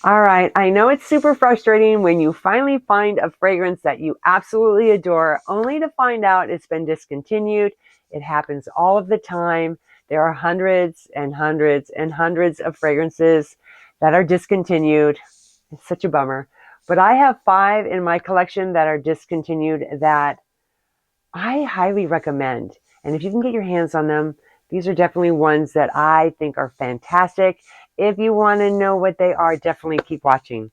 All right, I know it's super frustrating when you finally find a fragrance that you absolutely adore, only to find out it's been discontinued. It happens all of the time. There are hundreds and hundreds and hundreds of fragrances that are discontinued. It's such a bummer. But I have 5 in my collection that are discontinued that I highly recommend. And if you can get your hands on them, these are definitely ones that I think are fantastic. If you want to know what they are, definitely keep watching.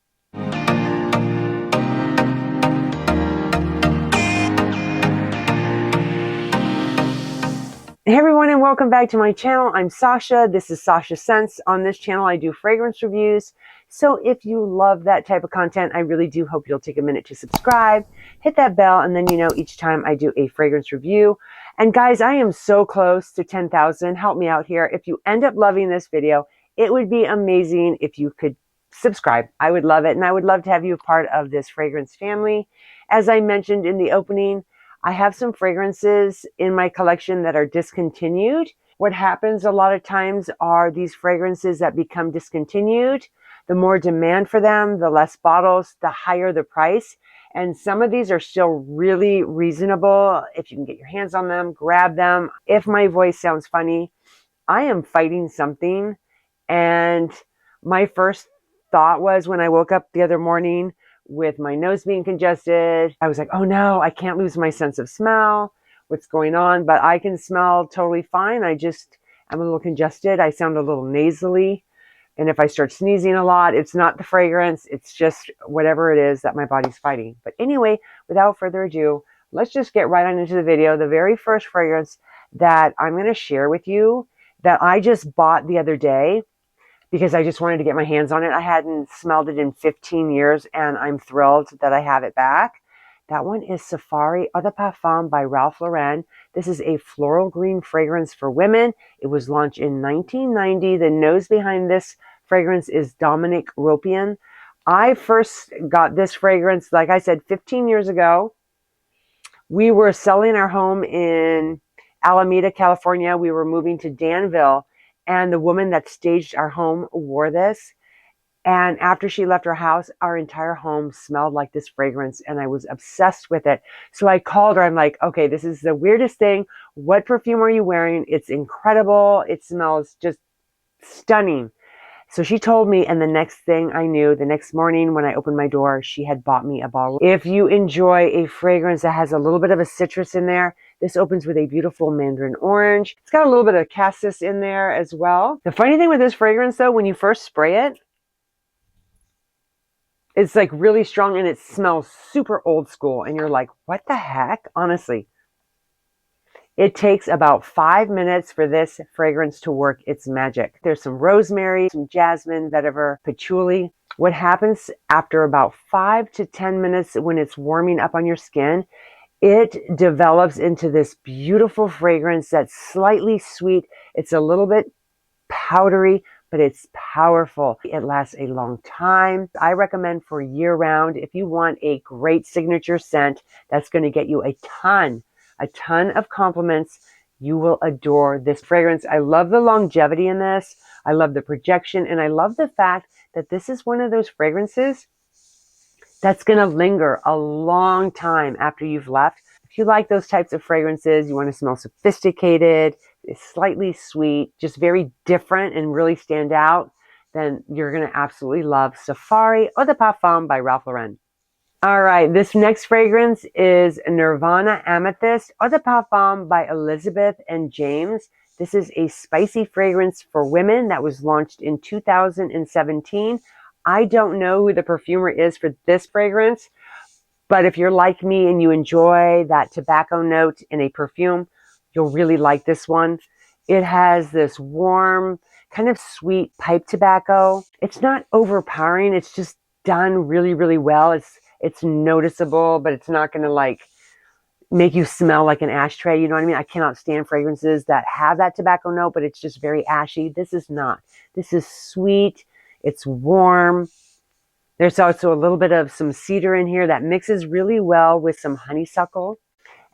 Hey everyone, and welcome back to my channel. I'm Sasha. This is Sasha Scents. On this channel, I do fragrance reviews. So if you love that type of content, I really do hope you'll take a minute to subscribe, hit that bell, and then you know each time I do a fragrance review. And guys, I am so close to 10,000. Help me out here. If you end up loving this video, it would be amazing if you could subscribe. I would love it, and I would love to have you a part of this fragrance family. As I mentioned in the opening, I have some fragrances in my collection that are discontinued. What happens a lot of times are these fragrances that become discontinued, the more demand for them, the less bottles, the higher the price. And some of these are still really reasonable. If you can get your hands on them, grab them. If my voice sounds funny, I am fighting something. And my first thought was when I woke up the other morning, with my nose being congested, I was like, oh no, I can't lose my sense of smell. What's going on? But I can smell totally fine. I'm a little congested. I sound a little nasally. And if I start sneezing a lot, it's not the fragrance. It's just whatever it is that my body's fighting. But anyway, without further ado, let's just get right on into the video. The very first fragrance that I'm going to share with you that I just bought the other day, because I just wanted to get my hands on it. I hadn't smelled it in 15 years, and I'm thrilled that I have it back. That one is Safari Eau de Parfum by Ralph Lauren. This is a floral green fragrance for women. It was launched in 1990. The nose behind this fragrance is Dominic Ropian. I first got this fragrance, like I said, 15 years ago. We were selling our home in Alameda, California. We were moving to Danville. And the woman that staged our home wore this. And after she left our house, our entire home smelled like this fragrance. And I was obsessed with it. So I called her. I'm like, okay, this is the weirdest thing. What perfume are you wearing? It's incredible. It smells just stunning. So she told me, and the next thing I knew, the next morning when I opened my door, she had bought me a bottle. If you enjoy a fragrance that has a little bit of a citrus in there, this opens with a beautiful mandarin orange. It's got a little bit of cassis in there as well. The funny thing with this fragrance, though, when you first spray it, it's like really strong and it smells super old school. And you're like, what the heck? Honestly. It takes about 5 minutes for this fragrance to work its magic. There's some rosemary, some jasmine, vetiver, patchouli. What happens after about 5 to 10 minutes when it's warming up on your skin, it develops into this beautiful fragrance that's slightly sweet. It's a little bit powdery, but it's powerful. It lasts a long time. I recommend for year-round if you want a great signature scent that's going to get you a ton of compliments. You will adore this fragrance. I love the longevity in this. I love the projection, and I love the fact that this is one of those fragrances that's going to linger a long time after you've left. If you like those types of fragrances, you want to smell sophisticated, slightly sweet, just very different and really stand out, then you're going to absolutely love Safari Eau de Parfum by Ralph Lauren. All right, this next fragrance is NIRVANA Amethyst Eau de Parfum by Elizabeth and James. This is a spicy fragrance for women that was launched in 2017. I don't know who the perfumer is for this fragrance, but if you're like me and you enjoy that tobacco note in a perfume, you'll really like this one. It has this warm, kind of sweet pipe tobacco. It's not overpowering. It's just done really, really well. It's noticeable, but it's not going to like make you smell like an ashtray. You know what I mean? I cannot stand fragrances that have that tobacco note, but it's just very ashy. This is not. This is sweet. It's warm. There's also a little bit of some cedar in here that mixes really well with some honeysuckle.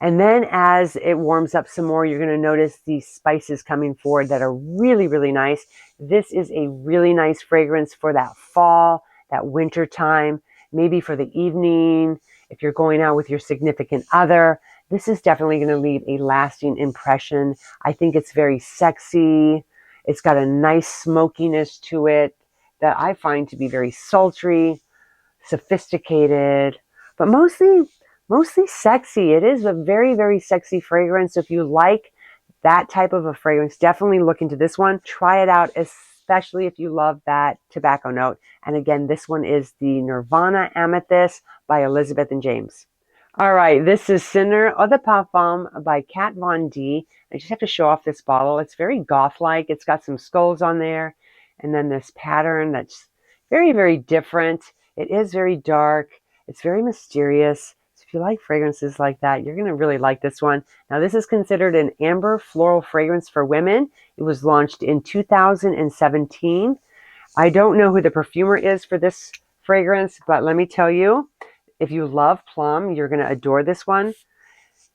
And then as it warms up some more, you're going to notice these spices coming forward that are really, really nice. This is a really nice fragrance for that fall, that winter time, maybe for the evening, if you're going out with your significant other. This is definitely going to leave a lasting impression. I think it's very sexy. It's got a nice smokiness to it that I find to be very sultry, sophisticated, but mostly sexy. It is a very, very sexy fragrance. So if you like that type of a fragrance, definitely look into this one. Try it out, especially if you love that tobacco note. And again, this one is the Nirvana Amethyst by Elizabeth and James. All right, this is Sinner Eau de Parfum by Kat Von D. I just have to show off this bottle. It's very goth-like. It's got some skulls on there, and then this pattern that's very, very different. It is very dark. It's very mysterious. So if you like fragrances like that, you're going to really like this one. Now, this is considered an amber floral fragrance for women. It was launched in 2017. I don't know who the perfumer is for this fragrance, but let me tell you, if you love plum, you're going to adore this one.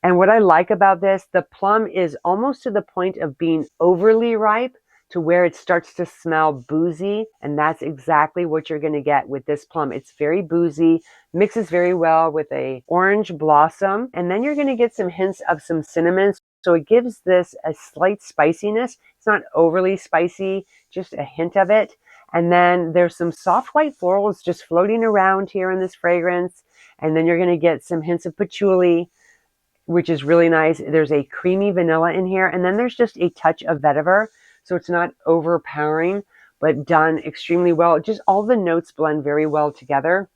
And what I like about this, the plum is almost to the point of being overly ripe to where it starts to smell boozy. And that's exactly what you're going to get with this plum. It's very boozy, mixes very well with a orange blossom. And then you're going to get some hints of some cinnamon. So it gives this a slight spiciness. It's not overly spicy, just a hint of it. And then there's some soft white florals just floating around here in this fragrance. And then you're going to get some hints of patchouli, which is really nice. There's a creamy vanilla in here. And then there's just a touch of vetiver. So it's not overpowering, but done extremely well. Just all the notes blend very well together.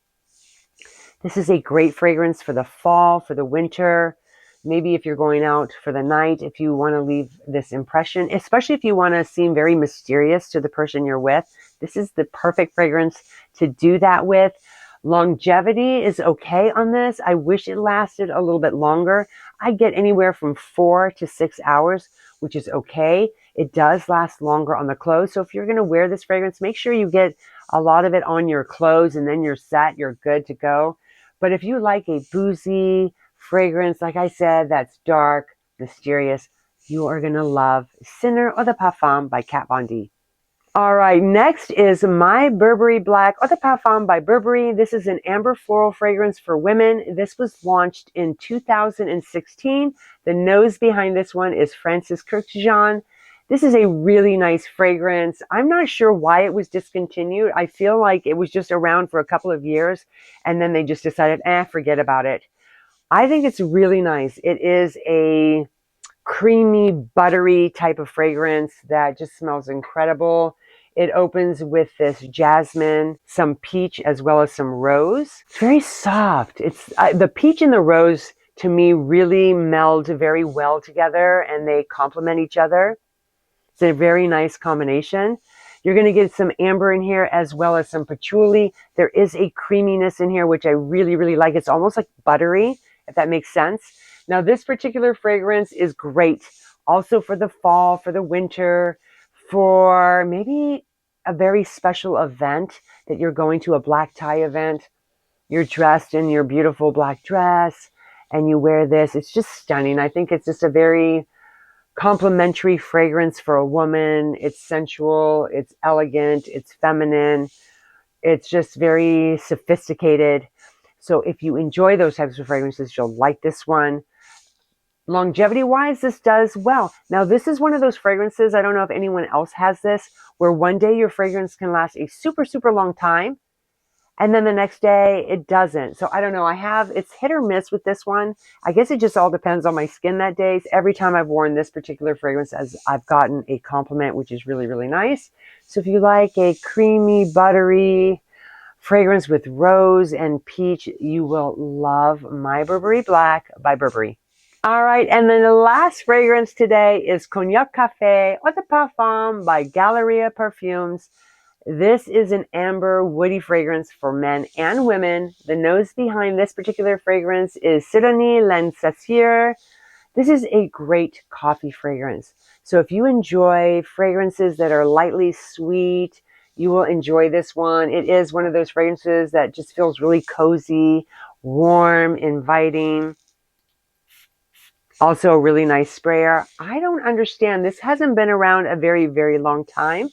This is a great fragrance for the fall, for the winter. Maybe if you're going out for the night, if you want to leave this impression, especially if you want to seem very mysterious to the person you're with, this is the perfect fragrance to do that with. Longevity is okay on this. I wish it lasted a little bit longer. I get anywhere from 4 to 6 hours, which is okay. It does last longer on the clothes. So if you're going to wear this fragrance, make sure you get a lot of it on your clothes and then you're set, you're good to go. But if you like a boozy fragrance, like I said, that's dark, mysterious, you are going to love Sinner Eau de Parfum by Kat Von D. All right, next is my Burberry Black Eau de Parfum by Burberry. This is an amber floral fragrance for women. This was launched in 2016. The nose behind this one is Francis Kurkdjian. This is a really nice fragrance. I'm not sure why it was discontinued. I feel like it was just around for a couple of years and then they just decided, forget about it. I think it's really nice. It is a creamy, buttery type of fragrance that just smells incredible. It opens with this jasmine, some peach, as well as some rose. It's very soft. It's the peach and the rose, to me, really meld very well together, and they complement each other. It's a very nice combination. You're going to get some amber in here, as well as some patchouli. There is a creaminess in here, which I really, really like. It's almost like buttery, if that makes sense. Now, this particular fragrance is great also for the fall, for the winter, for maybe a very special event that you're going to, a black tie event. You're dressed in your beautiful black dress and you wear this. It's just stunning. I think it's just a very complimentary fragrance for a woman. It's sensual, it's elegant, it's feminine. It's just very sophisticated. So if you enjoy those types of fragrances, you'll like this one. Longevity wise, this does well. Now, this is one of those fragrances, I don't know if anyone else has this, where one day your fragrance can last a super, super long time. And then the next day it doesn't. So I don't know. It's hit or miss with this one. I guess it just all depends on my skin that day. Every time I've worn this particular fragrance, I've gotten a compliment, which is really, really nice. So if you like a creamy, buttery fragrance with rose and peach, you will love my Burberry Black by Burberry. All right, and then the last fragrance today is Cognac Café Eau de Parfum by Galleria Perfumes. This is an amber woody fragrance for men and women. The nose behind this particular fragrance is Sidonie Lancière. This is a great coffee fragrance. So if you enjoy fragrances that are lightly sweet, you will enjoy this one. It is one of those fragrances that just feels really cozy, warm, inviting. Also a really nice sprayer. I don't understand. This hasn't been around a very, very long time.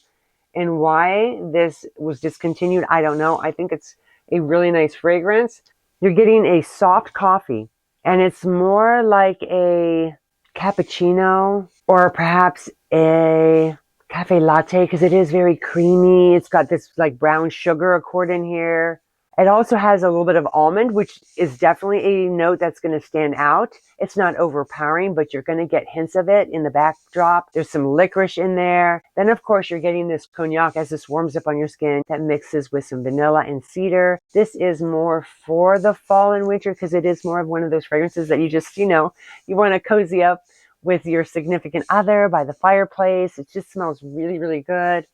And why this was discontinued, I don't know. I think it's a really nice fragrance. You're getting a soft coffee, and it's more like a cappuccino or perhaps a cafe latte, because it is very creamy. It's got this like brown sugar accord in here. It also has a little bit of almond, which is definitely a note that's going to stand out. It's not overpowering, but you're going to get hints of it in the backdrop. There's some licorice in there. Then, of course, you're getting this cognac as this warms up on your skin that mixes with some vanilla and cedar. This is more for the fall and winter because it is more of one of those fragrances that you just, you want to cozy up with your significant other by the fireplace. It just smells really, really good.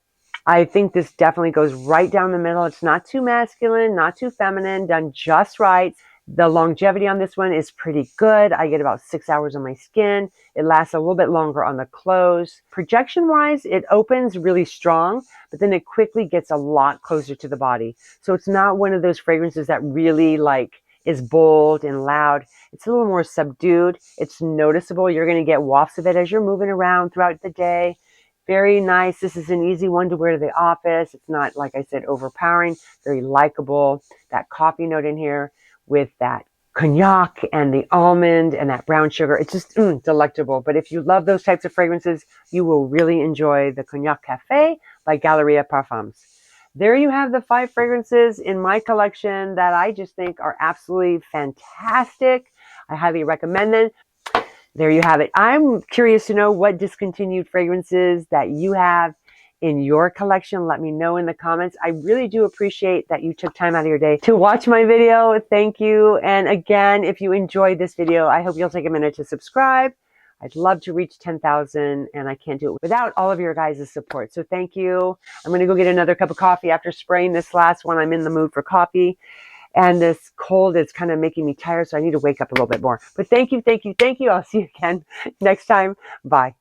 I think this definitely goes right down the middle. It's not too masculine, not too feminine, done just right. The longevity on this one is pretty good. I get about 6 hours on my skin. It lasts a little bit longer on the clothes. Projection wise, it opens really strong, but then it quickly gets a lot closer to the body. So it's not one of those fragrances that really is bold and loud. It's a little more subdued. It's noticeable. You're going to get wafts of it as you're moving around throughout the day. Very nice. This is an easy one to wear to the office. It's not, like I said, overpowering. Very likable. That coffee note in here with that cognac and the almond and that brown sugar. It's just delectable. But if you love those types of fragrances, you will really enjoy the Cognac Cafe by Galleria Parfums. There you have the 5 fragrances in my collection that I just think are absolutely fantastic. I highly recommend them. There you have it. I'm curious to know what discontinued fragrances that you have in your collection. Let me know in the comments. I really do appreciate that you took time out of your day to watch my video. Thank you. And again, if you enjoyed this video, I hope you'll take a minute to subscribe. I'd love to reach 10,000, and I can't do it without all of your guys' support. So thank you. I'm going to go get another cup of coffee after spraying this last one. I'm in the mood for coffee. And this cold is kind of making me tired, so I need to wake up a little bit more. But thank you, thank you, thank you. I'll see you again next time. Bye.